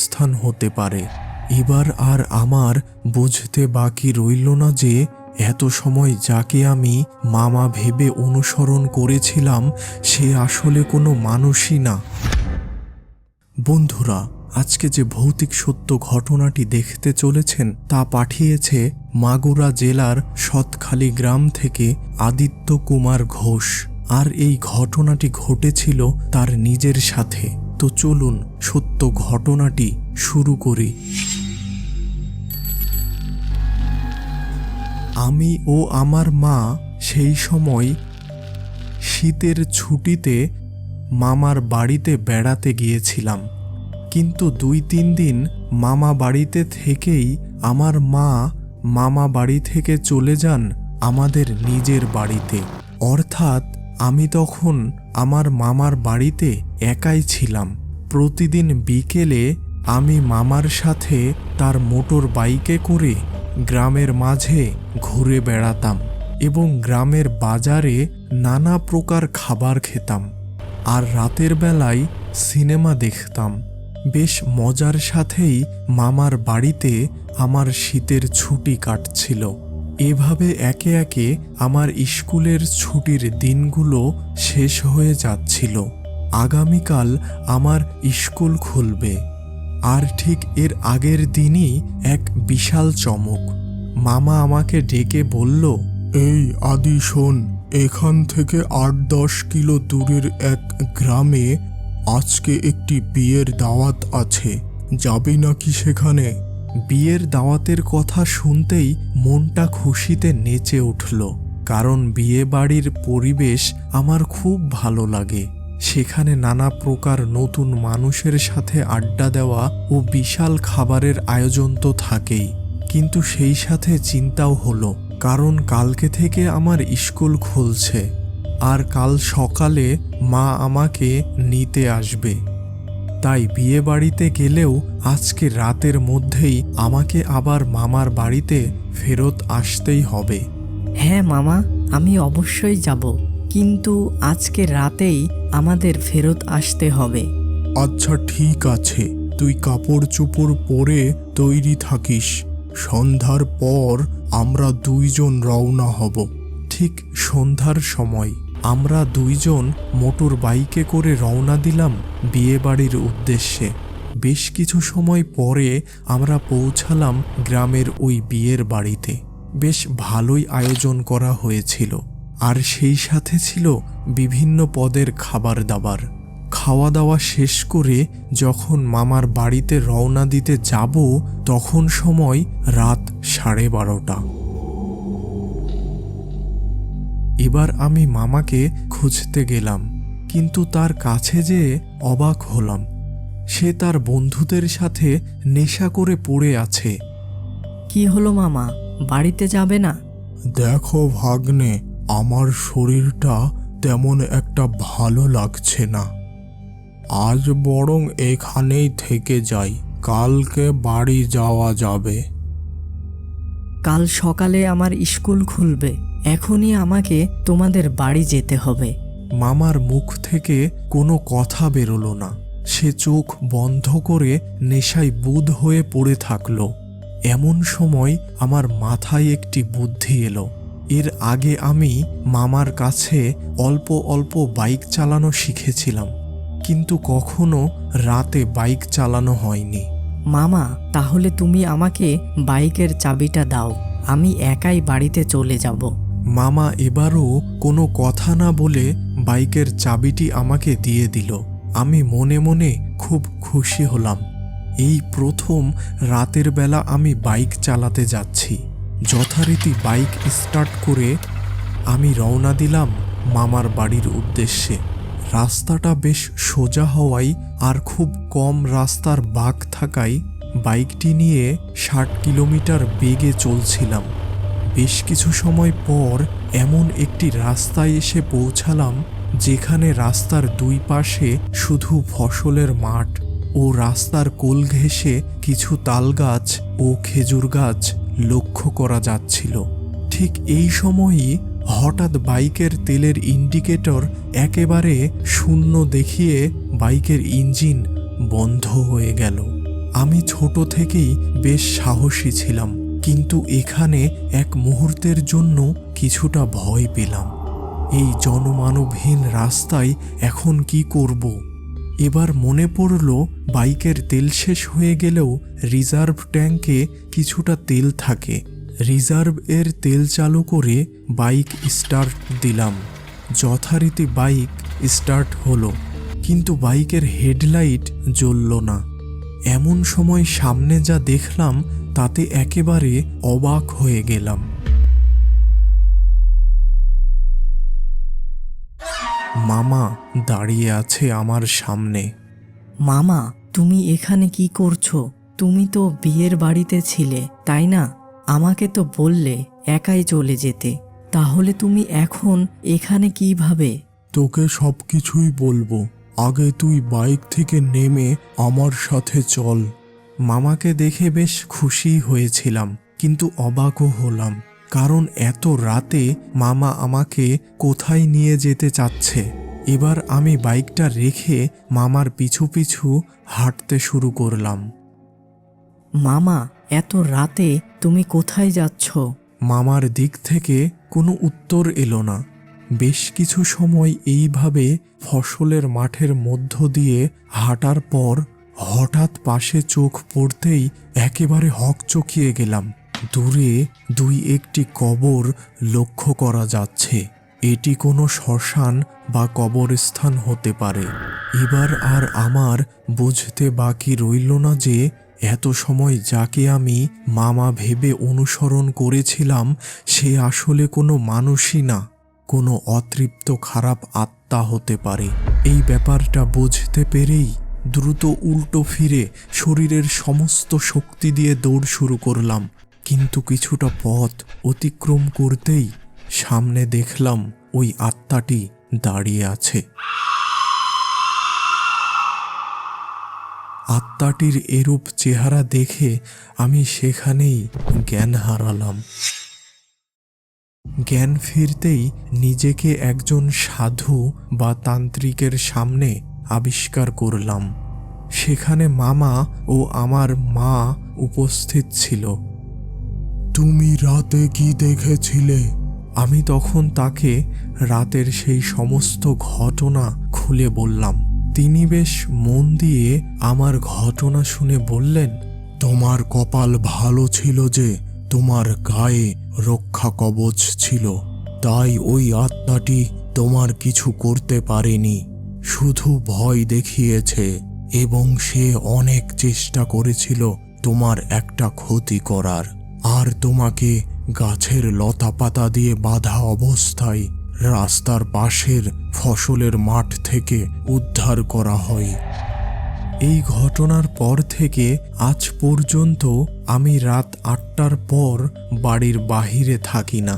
স্থান হতে পারে। এবার আর আমার বুঝতে বাকি রইল না যে এত সময় যাকে আমি মামা ভেবে অনুসরণ করেছিলাম সে আসলে কোনো মানুষই না। বন্ধুরা, আজকে যে ভৌতিক সত্য ঘটনাটি দেখতে চলেছেন তা পাঠিয়েছে মাগুরা জেলার সতখালি গ্রাম থেকে আদিত্য কুমার ঘোষ। আর এই ঘটনাটি ঘটেছিল তার নিজের সাথে। তো চলুন সত্য ঘটনাটি শুরু করি। আমি ও আমার মা সেই সময় শীতের ছুটিতে মামার বাড়িতে বেড়াতে গিয়েছিলাম। কিন্তু 2-3 দিন মামা বাড়িতে থেকেই আমার মা মামা বাড়ি থেকে চলে যান আমাদের নিজের বাড়িতে। অর্থাৎ আমি তখন আমার মামার বাড়িতে একাই ছিলাম। প্রতিদিন বিকেলে আমি মামার সাথে তার মোটর বাইকে করে গ্রামের মাঝে ঘুরে বেড়াতাম এবং গ্রামের বাজারে নানা প্রকার খাবার খেতাম আর রাতের বেলায় সিনেমা দেখতাম। বেশ মজার সাথেই মামার বাড়িতে আমার শীতের ছুটি কাটছিল। এভাবে একে একে আমার স্কুলের ছুটির দিনগুলো শেষ হয়ে যাচ্ছিল। আগামীকাল আমার স্কুল খুলবে। আর ঠিক এর আগের দিনই এক বিশাল চমক। মামা আমাকে ডেকে বলল, এই আদি শোন, এখান থেকে 8-10 কিলো দূরের এক গ্রামে আজকে একটি বিয়ের দাওয়াত আছে, যাবি নাকি সেখানে? বিয়ের দাওয়াতের কথা শুনতেই মনটা খুশিতে নেচে উঠল, কারণ বিয়ে বাড়ির পরিবেশ আমার খুব ভালো লাগে। সেখানে নানা প্রকার নতুন মানুষের সাথে আড্ডা দেওয়া ও বিশাল খাবারের আয়োজন তো থাকেই, কিন্তু সেই সাথে চিন্তাও হলো, কারণ কালকে থেকে আমার স্কুল খুলছে আর কাল সকালে মা আমাকে নিতে আসবে। তাই বিয়ে বাড়িতে গেলেও আজকে রাতের মধ্যেই আমাকে আবার মামার বাড়িতে ফেরত আসতেই হবে। হ্যাঁ মামা, আমি অবশ্যই যাব, কিন্তু আজকে রাতেই আমাদের ফেরত আসতে হবে। আচ্ছা ঠিক আছে, তুই কাপড় চোপড় পরে তৈরি থাকিস। সন্ধ্যার পর আমরা 2 জন রওনা হব। ঠিক সন্ধ্যার সময় আমরা 2 জন মোটর বাইকে করে রওনা দিলাম বিয়ে বাড়ির উদ্দেশ্যে। বেশ কিছু সময় পরে আমরা পৌঁছালাম গ্রামের ওই বিয়ের বাড়িতে। বেশ ভালোই আয়োজন করা হয়েছিল আর সেই সাথে ছিল বিভিন্ন পদের খাবার দাবার। খাওয়া দাওয়া শেষ করে যখন মামার বাড়িতে রওনা দিতে যাব তখন সময় রাত 12:30। এবার আমি মামাকে খুঁজতে গেলাম, কিন্তু তার কাছে যেয়ে অবাক হলাম। সে তার বন্ধুদের সাথে নেশা করে পড়ে আছে। কি হলো মামা, বাড়িতে যাবে না? দেখো ভাগ্নে, আমার শরীরটা তেমন একটা ভালো লাগছে না। আজ বরং এখানেই থেকে যাই, কালকে বাড়ি যাওয়া যাবে। কাল সকালে আমার স্কুল খুলবে, এখনই আমাকে তোমাদের বাড়ি যেতে হবে। মামার মুখ থেকে কোনো কথা বেরোলো না। সে চোখ বন্ধ করে নেশায় বুঁদ হয়ে পড়ে থাকলো। এমন সময় আমার মাথায় একটি বুদ্ধি এলো। এর আগে আমি মামার কাছে অল্প অল্প বাইক চালানো শিখেছিলাম, কিন্তু কখনো রাতে বাইক চালানো হয়নি। মামা, তাহলে তুমি আমাকে বাইকের চাবিটা দাও, আমি একাই বাড়িতে চলে যাব। মামা এবারও কোনো কথা না বলে বাইকের চাবিটি আমাকে দিয়ে দিল। আমি মনে মনে খুব খুশি হলাম। এই প্রথম রাতের বেলা আমি বাইক চালাতে যাচ্ছি। যথারীতি বাইক স্টার্ট করে আমি রওনা দিলাম মামার বাড়ির উদ্দেশ্যে। রাস্তাটা বেশ সোজা হওয়ায় আর খুব কম রাস্তার বাঁক থাকায় বাইকটি নিয়ে 60 কিলোমিটার বেগে চলছিলাম। বেশ কিছু সময় পর এমন একটি রাস্তায় এসে পৌঁছালাম যেখানে রাস্তার 2 পাশে শুধু ফসলের মাঠ ও রাস্তার কোল ঘেঁষে কিছু তাল গাছ ও খেজুর গাছ লক্ষ্য করা যাচ্ছিল। ঠিক এই সময়ই হঠাৎ বাইকের তেলের ইন্ডিকেটর একেবারে শূন্য দেখিয়ে বাইকের ইঞ্জিন বন্ধ হয়ে গেল। আমি ছোট থেকেই বেশ সাহসী ছিলাম, কিন্তু এখানে এক মুহূর্তের জন্য কিছুটা ভয় পেলাম। এই জনমানবহীন রাস্তায় এখন কি করব? এবার মনে পড়ল বাইকের তেল শেষ হয়ে গেলেও রিজার্ভ ট্যাঙ্কে কিছুটা তেল থাকে। রিজার্ভ এর তেল চালু করে বাইক স্টার্ট দিলাম। যথারীতি বাইক স্টার্ট হলো, কিন্তু বাইকের হেডলাইট জ্বলল না। এমন সময় সামনে যা দেখলাম তাতে একেবারে অবাক হয়ে গেলাম। মামা দাঁড়িয়ে আছে আমার সামনে। মামা, তুমি এখানে কি করছো? তুমি তো বিয়ের বাড়িতে ছিলে, তাই না? আমাকে তো বললে একাই চলে যেতে, তাহলে তুমি এখন এখানে কিভাবে? তোকে সবকিছুই বলবো, আগে তুই বাইক থেকে নেমে আমার সাথে চল। মামাকে দেখে বেশ খুশি হয়েছিলাম, কিন্তু অবাকও হলাম, কারণ এত রাতে মামা আমাকে কোথায় নিয়ে যেতে চাচ্ছে। এবার আমি বাইকটা রেখে মামার পিছু পিছু হাঁটতে শুরু করলাম। মামা, এত রাতে তুমি কোথায় যাচ্ছ? মামার দিক থেকে কোনো উত্তর এলো না। বেশ কিছু সময় এইভাবে ফসলের মাঠের মধ্য দিয়ে হাঁটার পর হঠাৎ পাশে চোখ পড়তেই একেবারে হকচকিয়ে গেলাম। দূরে দুই একটি কবর লক্ষ্য করা যাচ্ছে। এটি কোনো শ্মশান বা কবরস্থান হতে পারে। এবার আর আমার বুঝতে বাকি রইল না যে এত সময় যাকে আমি মামা ভেবে অনুসরণ করেছিলাম সে আসলে কোনো মানুষই না, কোনো অতৃপ্ত খারাপ আত্মা হতে পারে। এই ব্যাপারটা বুঝতে পেরেই দ্রুত উল্টো ফিরে শরীরের সমস্ত শক্তি দিয়ে দৌড় শুরু করলাম। কিন্তু কিছুটা পথ অতিক্রম করতেই সামনে দেখলাম ওই আত্মাটি দাঁড়িয়ে আছে। আত্মাটির এরূপ চেহারা দেখে আমি সেখানেই জ্ঞান হারালাম। জ্ঞান ফিরতেই নিজেকে একজন সাধু বা তান্ত্রিকের সামনে আবিষ্কার করলাম। সেখানে মামা ও আমার মা উপস্থিত ছিল। তুমি রাতে কি দেখেছিলে? আমি তখন তাকে রাতের সেই সমস্ত ঘটনা খুলে বললাম। তিনি বেশ মন দিয়ে আমার ঘটনা শুনে বললেন, তোমার কপাল ভালো ছিল যে তোমার গায়ে রক্ষা কবচ ছিল, তাই ওই আত্মাটি তোমার কিছু করতে পারেনি, শুধু ভয় দেখিয়েছে, এবং সে অনেক চেষ্টা করেছিল তোমার একটা ক্ষতি করার। আর তোমাকে গাছের লতা পাতা দিয়ে বাঁধা অবস্থায় রাস্তার পাশের ফসলের মাঠ থেকে উদ্ধার করা হয়। এই ঘটনার পর থেকে আজ পর্যন্ত আমি রাত 8টার পর বাড়ির বাহিরে থাকি না।